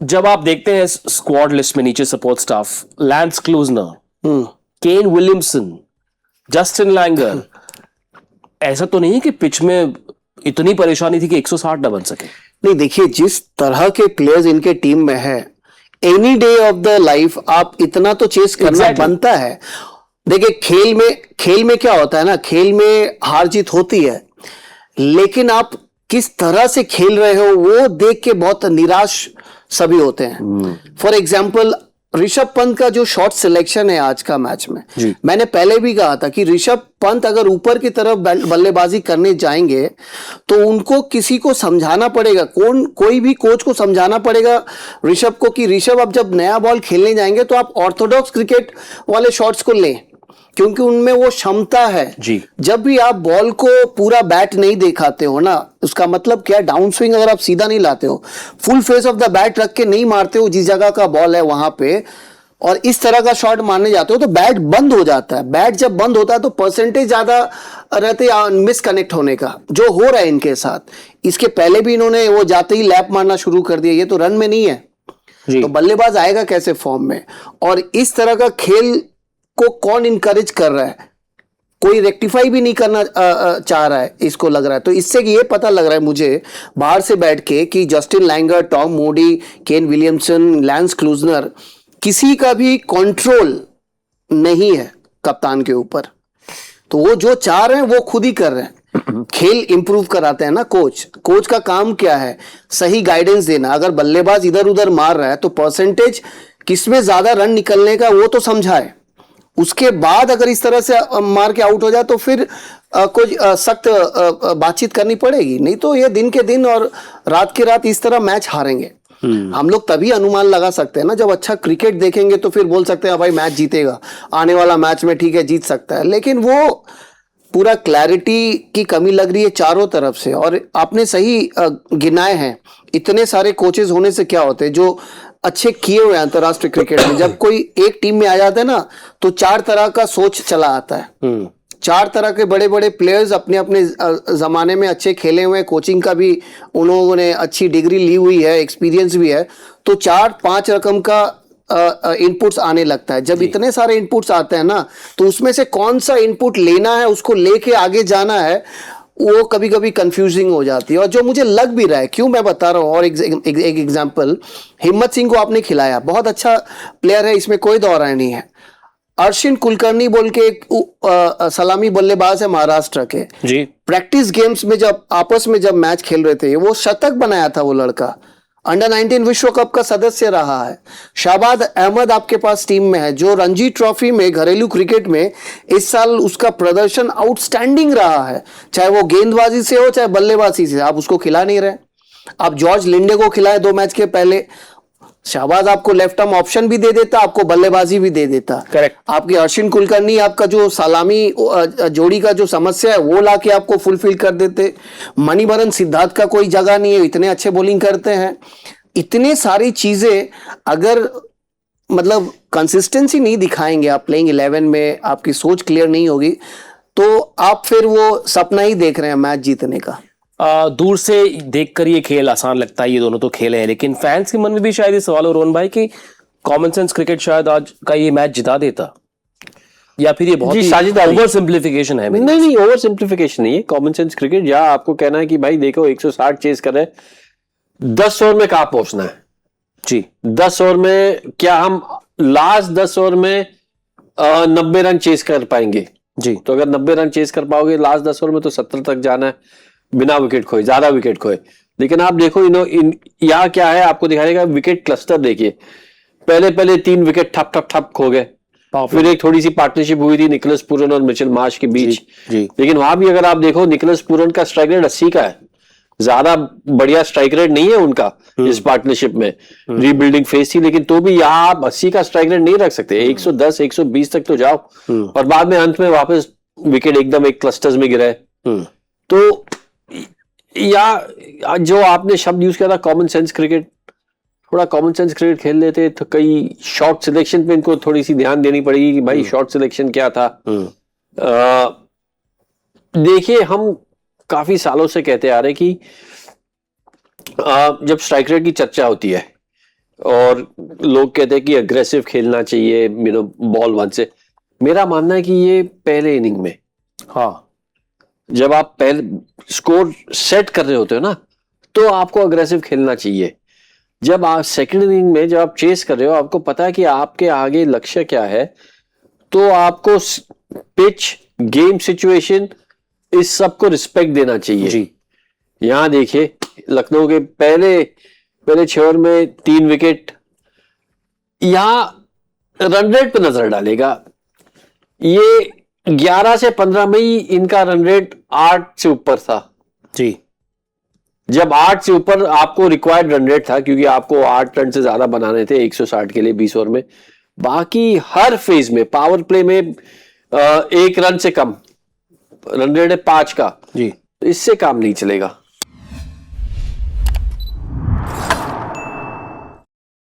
जब आप देखते हैं स्क्वाड लिस्ट में नीचे support staff, lens Klusener, Kane Williamson, Justin Langer, ऐसा तो नहीं है कि पिच में इतनी परेशानी थी कि 160 ना बन सके? नहीं, देखिए जिस तरह के प्लेयर्स इनके टीम में है, any day of the life आप इतना तो चेस करना बनता है। देखिए खेल में क्या होता है ना, खेल में हार जीत होती है, लेकिन आप किस तरह से खेल रहे हो वो देख के बहुत निराश सभी होते हैं। फॉर एग्जाम्पल ऋषभ पंत का जो शॉट सिलेक्शन है आज का मैच में, मैंने पहले भी कहा था कि ऋषभ पंत अगर ऊपर की तरफ बल्लेबाजी करने जाएंगे तो उनको किसी को समझाना पड़ेगा, कोई भी कोच को समझाना पड़ेगा ऋषभ को कि ऋषभ अब जब नया बॉल खेलने जाएंगे तो आप ऑर्थोडॉक्स क्रिकेट वाले शॉट्स को लें, क्योंकि उनमें वो क्षमता है जी। जब भी आप बॉल को पूरा बैट नहीं दिखाते हो ना, उसका मतलब क्या, डाउन स्विंग अगर आप सीधा नहीं लाते हो, full face of the bat रख के नहीं मारते हो जिस जगह का बॉल है वहां पे, और इस तरह का शॉट मारने जाते हो तो बैट बंद हो जाता है। बैट जब बंद होता है तो परसेंटेज ज्यादा रहते मिसकनेक्ट होने का, जो हो रहा है इनके साथ। इसके पहले भी इन्होंने वो जाते ही लैप मारना शुरू कर दिया, ये तो रन में नहीं है तो बल्लेबाज आएगा कैसे फॉर्म में? और इस तरह का खेल को कौन इनकरेज कर रहा है? कोई रेक्टिफाई भी नहीं करना चाह रहा है, इसको लग रहा है। तो इससे ये पता लग रहा है मुझे बाहर से बैठ के कि Justin Langer, Tom Moody, Kane Williamson, lens Klusener, किसी का भी कंट्रोल नहीं है कप्तान के ऊपर। तो वो जो चाह रहे हैं वो खुद ही कर रहे हैं। खेल इंप्रूव कराते हैं ना कोच का काम क्या है? सही गाइडेंस देना। अगर बल्लेबाज इधर उधर मार रहा है तो परसेंटेज किसमें ज्यादा रन निकलने का वो तो समझाए, उसके बाद अगर इस तरह से मार के आउट हो जाए तो फिर कुछ सख्त बातचीत करनी पड़ेगी, नहीं तो ये दिन के दिन और रात के रात इस तरह मैच हारेंगे। हम लोग तभी अनुमान लगा सकते हैं ना जब अच्छा क्रिकेट देखेंगे, तो फिर बोल सकते हैं भाई मैच जीतेगा, आने वाला मैच में ठीक है जीत सकता है, लेकिन वो पूरा क्लैरिटी की कमी लग रही है चारों तरफ से। और आपने सही गिनाए हैं, इतने सारे कोचेस होने से क्या होते हैं जो अच्छे किए हुए अंतरराष्ट्रीय क्रिकेट में, जब कोई एक टीम में आ जाता है ना तो 4 तरह का सोच चला आता है। 4 तरह के बड़े बड़े प्लेयर्स अपने अपने जमाने में अच्छे खेले हुए हैं, कोचिंग का भी उन्होंने अच्छी डिग्री ली हुई है, एक्सपीरियंस भी है, तो 4-5 रकम का इनपुट्स आने लगता है। जब इतने सारे इनपुट्स आते हैं ना तो उसमें से कौन सा इनपुट लेना है, उसको लेके आगे जाना है, वो कभी कभी कंफ्यूजिंग हो जाती है। और जो मुझे लग भी रहा है, क्यों मैं बता रहा हूँ, और एक एग्जांपल, हिम्मत सिंह को आपने खिलाया, बहुत अच्छा प्लेयर है, इसमें कोई दो राय नहीं है। अर्शिन कुलकर्णी बोल के एक सलामी बल्लेबाज है महाराष्ट्र के जी, प्रैक्टिस गेम्स में जब आपस में जब मैच खेल रहे थे वो शतक बनाया था वो लड़का, अंडर 19 विश्व कप का सदस्य रहा है। शाबाद अहमद आपके पास टीम में है जो रणजी ट्रॉफी में घरेलू क्रिकेट में इस साल उसका प्रदर्शन आउटस्टैंडिंग रहा है, चाहे वो गेंदबाजी से हो चाहे बल्लेबाजी से। आप उसको खिला नहीं रहे। आप जॉर्ज लिंडे को खिलाए 2 मैच के पहले, शाहबाज आपको लेफ्ट आर्म ऑप्शन भी दे देता, आपको बल्लेबाजी भी दे देता। करेक्ट। आपके अर्शिन कुलकर्णी आपका जो सलामी जोड़ी का जो समस्या है वो लाके आपको फुलफिल कर देते। मणिभरन सिद्धार्थ का कोई जगह नहीं है, इतने अच्छे बॉलिंग करते हैं। इतने सारी चीजें अगर मतलब कंसिस्टेंसी नहीं दिखाएंगे आप प्लेइंग 11 में, आपकी सोच क्लियर नहीं होगी, तो आप फिर वो सपना ही देख रहे हैं मैच जीतने का। दूर से देखकर ये खेल आसान लगता है, ये दोनों तो खेल हैं, लेकिन फैंस के मन में भी शायद ये सवाल हो रोहन भाई कि कॉमन सेंस क्रिकेट शायद आज का ये मैच जिता देता, या फिर ये बहुत ही ओवर सिंप्लीफिकेशन है? नहीं, ओवर सिंप्लीफिकेशन नहीं है, कॉमन सेंस क्रिकेट। या आपको कहना है कि भाई देखो 160 चेस कर रहे, 10 ओवर में कहां पहुंचना है जी, 10 ओवर में क्या हम लास्ट 10 ओवर में 90 रन चेस कर पाएंगे जी? तो अगर 90 रन चेस कर पाओगे लास्ट 10 ओवर में तो 70 तक जाना है बिना विकेट खोए, ज्यादा विकेट खोए। लेकिन आप देखो यहाँ क्या है, आपको दिखाएगा विकेट क्लस्टर। देखिए पहले 3 विकेट ठप खो गए, फिर एक थोड़ी सी पार्टनरशिप हुई थी निकोलस पूरन और मिचेल मार्श के बीच जी। लेकिन वहां भी अगर आप देखो निकोलस पूरन का स्ट्राइक रेट 80 का है, ज्यादा बढ़िया स्ट्राइक रेट नहीं है उनका इस पार्टनरशिप में, रीबिल्डिंग फेज थी, लेकिन तो भी यहाँ आप 80 का स्ट्राइक रेट नहीं रख सकते। 110 120 तक तो जाओ, और बाद में अंत में वापस विकेट एकदम एक क्लस्टर्स में गिरा है। तो या जो आपने शब्द यूज किया था कॉमन सेंस क्रिकेट, थोड़ा कॉमन सेंस क्रिकेट खेल लेते तो कई शॉट सिलेक्शन पे इनको थोड़ी सी ध्यान देनी पड़ेगी कि भाई शॉट सिलेक्शन क्या था। देखिए हम काफी सालों से कहते आ रहे कि जब स्ट्राइक रेट की चर्चा होती है और लोग कहते हैं कि अग्रेसिव खेलना चाहिए बॉल 1 से। मेरा मानना है कि ये पहले इनिंग में, हाँ, जब आप पहले स्कोर सेट कर रहे होते हो ना, तो आपको अग्रेसिव खेलना चाहिए। जब आप सेकंड इनिंग में जब आप चेस कर रहे हो, आपको पता है कि आपके आगे लक्ष्य क्या है, तो आपको पिच, गेम सिचुएशन, इस सब को रिस्पेक्ट देना चाहिए जी। यहां देखिए लखनऊ के पहले 6 ओवर में 3 विकेट, यहां रन रेट पे नजर डालेगा। ये 11 से 15 में ही इनका रन रेट 8 से ऊपर था जी। जब 8 से ऊपर आपको रिक्वायर्ड रन रेट था, क्योंकि आपको 8 रन से ज्यादा बनाने थे 160 के लिए 20 ओवर में। बाकी हर फेज में पावर प्ले में 1 रन से कम, रन रेट है 5 का, जी। इससे काम नहीं चलेगा।